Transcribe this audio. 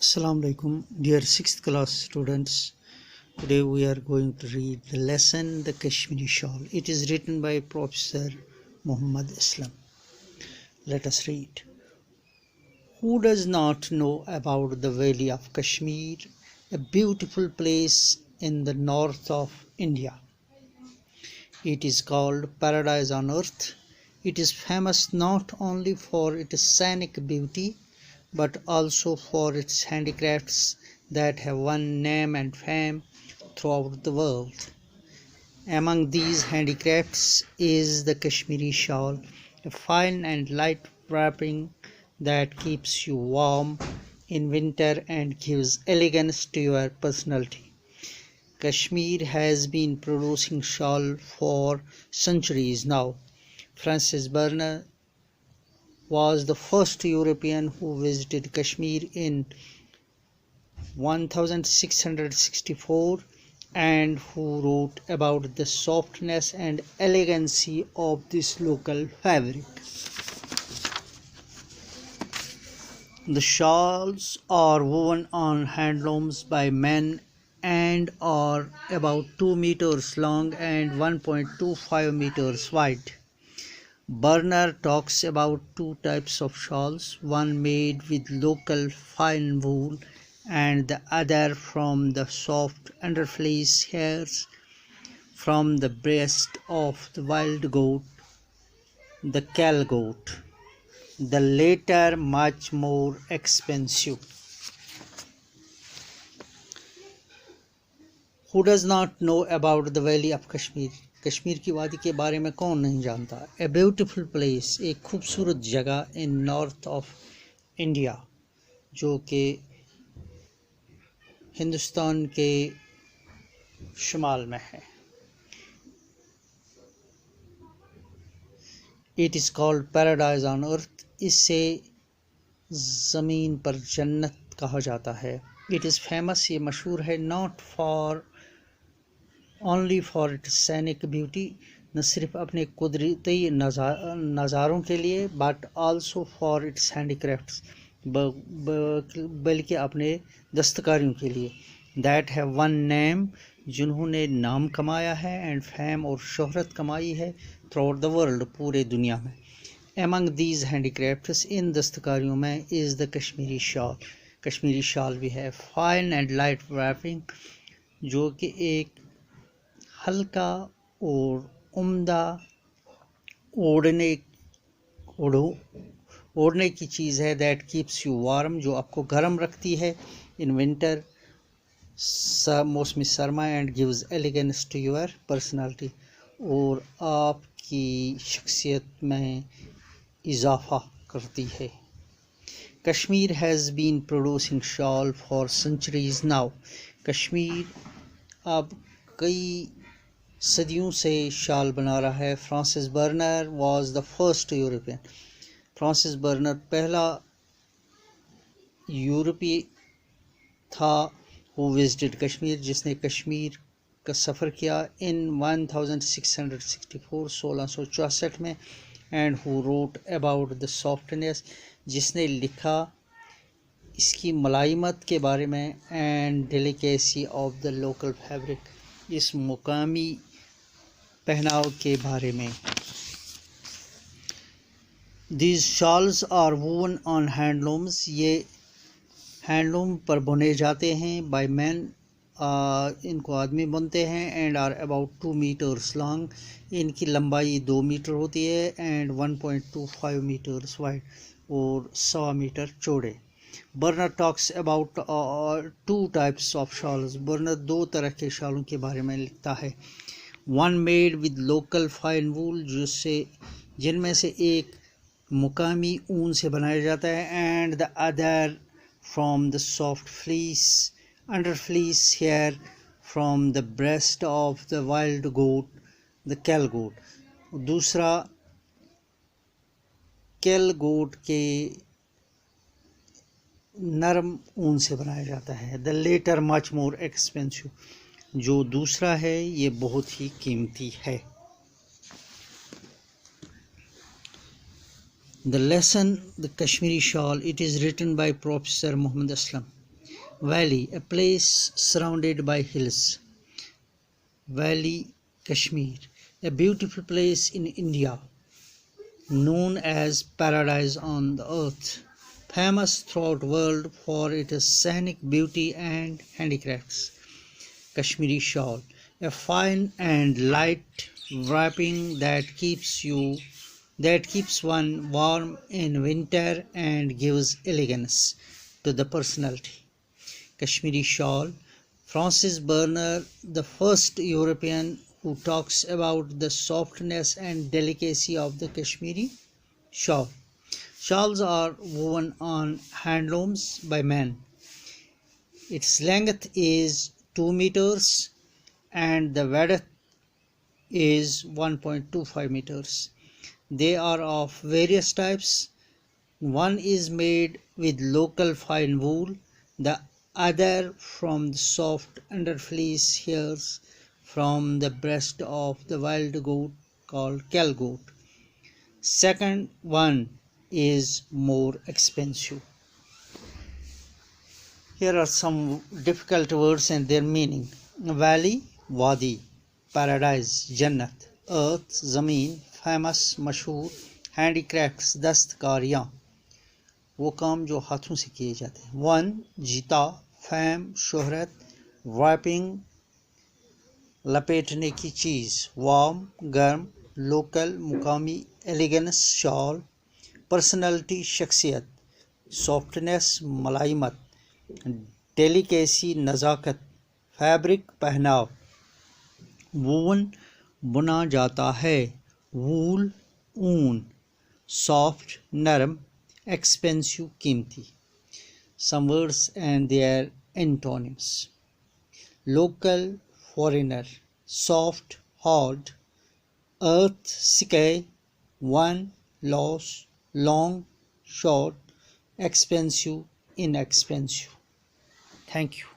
Assalamu alaikum, dear 6th class students. Today we are going to read the lesson The Kashmiri Shawl. It is written by Professor Muhammad Islam. Let us read. Who does not know about the Valley of Kashmir, a beautiful place in the north of India? It is called Paradise on Earth. It is famous not only for its scenic beauty but also for its handicrafts that have won name and fame throughout the world. Among these handicrafts is the Kashmiri shawl, a fine and light wrapping that keeps you warm in winter and gives elegance to your personality. Kashmir has been producing shawl for centuries now. Francis Bernard was the first European who visited Kashmir in 1664 and who wrote about the softness and elegancy of this local fabric. The shawls are woven on handlooms by men and are about 2 meters long and 1.25 meters wide. Bernard talks about two types of shawls, one made with local fine wool and the other from the soft underfleece hairs from the breast of the wild goat, the Cal goat, the latter much more expensive. Who does not know about the Valley of Kashmir? Kashmir کی وادی کے بارے میں کون نہیں جانتا. A beautiful place, ایک خوبصورت جگہ ان نارتھ آف انڈیا، جو کہ ہندوستان کے شمال میں ہے. اٹ از کالڈ پیراڈائز آن ارتھ، اسے زمین پر جنت کہا جاتا ہے. اٹ از فیمس، یہ مشہور ہے، not for only for its scenic beauty، نہ صرف اپنے قدرتی نظاروں کے لیے but also for its handicrafts، بلکہ اپنے دستکاریوں کے لیے. that have one name، جنہوں نے نام کمایا ہے، and fame اور شہرت کمائی ہے throughout the world، پورے دنیا میں. among these handicrafts، ان دستکاریوں میں is the کشمیری شال، کشمیری شال بھی ہے. fine and light wrapping، جو کہ ایک ہلکا اور عمدہ اوڑھنے کی چیز ہے. دیٹ کیپس یو وارم، جو آپ کو گرم رکھتی ہے ان ونٹر، موسم سرما، and gives elegance to your personality, اور آپ کی شخصیت میں اضافہ کرتی ہے. Kashmir has been producing shawl for centuries now, Kashmir اب کئی صدیوں سے شال بنا رہا ہے. Francis Bernier was the first European, Francis Bernier پہلا یورپی تھا who visited کشمیر، جس نے کشمیر کا سفر کیا in 1664 1664 میں، and who wrote about the softness، جس نے لکھا اس کی ملائمت کے بارے میں، and delicacy of the local fabric، اس مقامی پہناؤ کے بارے میں. These shawls are woven on handlooms، یہ ہینڈلوم پر بنے جاتے ہیں by men، ان کو آدمی بنتے ہیں، and are about 2 meters long، ان کی لمبائی 2 میٹر ہوتی ہے، and 1.25 meters wide، اور 1.25 میٹر چوڑے. Bernier talks about two types of shawls, Bernier دو طرح کے شالوں کے بارے میں لکھتا ہے. One made with local fine wool, جن میں سے ایک مقامی اون سے بنایا جاتا ہے، and the other from the soft fleece under fleece hair from the breast of the wild goat, the kail goat, دوسرا کیل گوٹ کے نرم اون سے بنایا جاتا ہے. دا لیٹر مچ مور ایکسپینسو، جو دوسرا ہے یہ بہت ہی قیمتی ہے. The lesson The Kashmiri Shawl, it is written by Professor Muhammad Aslam. Valley, a place surrounded by hills. Valley, Kashmir, a beautiful place in India, known as paradise on the earth, famous throughout the world for its scenic beauty and handicrafts. Kashmiri shawl, a fine and light wrapping that keeps one warm in winter and gives elegance to the personality. Kashmiri shawl, Francis Berner, the first European who talks about the softness and delicacy of the Kashmiri shawl. Shawls are woven on handlooms by men. Its length is 2 meters and the width is 1.25 meters. They are of various types. One is made with local fine wool, the other from the soft underfleece hairs from the breast of the wild goat called cal goat. Second one is more expensive. Here are some difficult words and their meaning. Valley, Wadi, paradise, Jannat, earth, Zameen, famous, मशहूर, handicrafts, दस्तकारियाँ, वो काम जो हाथों से किए जाते हैं. One, जीता, फैम, शोहरत, wrapping, लपेटने की चीज़. वार्म, गर्म, लोकल, मुकामी, एलिगेंस, शॉल. पर्सनैलिटी, शख्सियत. सॉफ्टनेस, मलाइमत. डेलिकेसी, नज़ाकत. फैब्रिक, पहनाव. वूवन, बुना जाता है. वूल, ऊन. सॉफ्ट, नरम. एक्सपेंसिव, कीमती. Some words and their antonyms. Local, foreigner. Soft, hard. Earth, sky. One, loss. Long, short. Expensive, inexpensive. Thank you.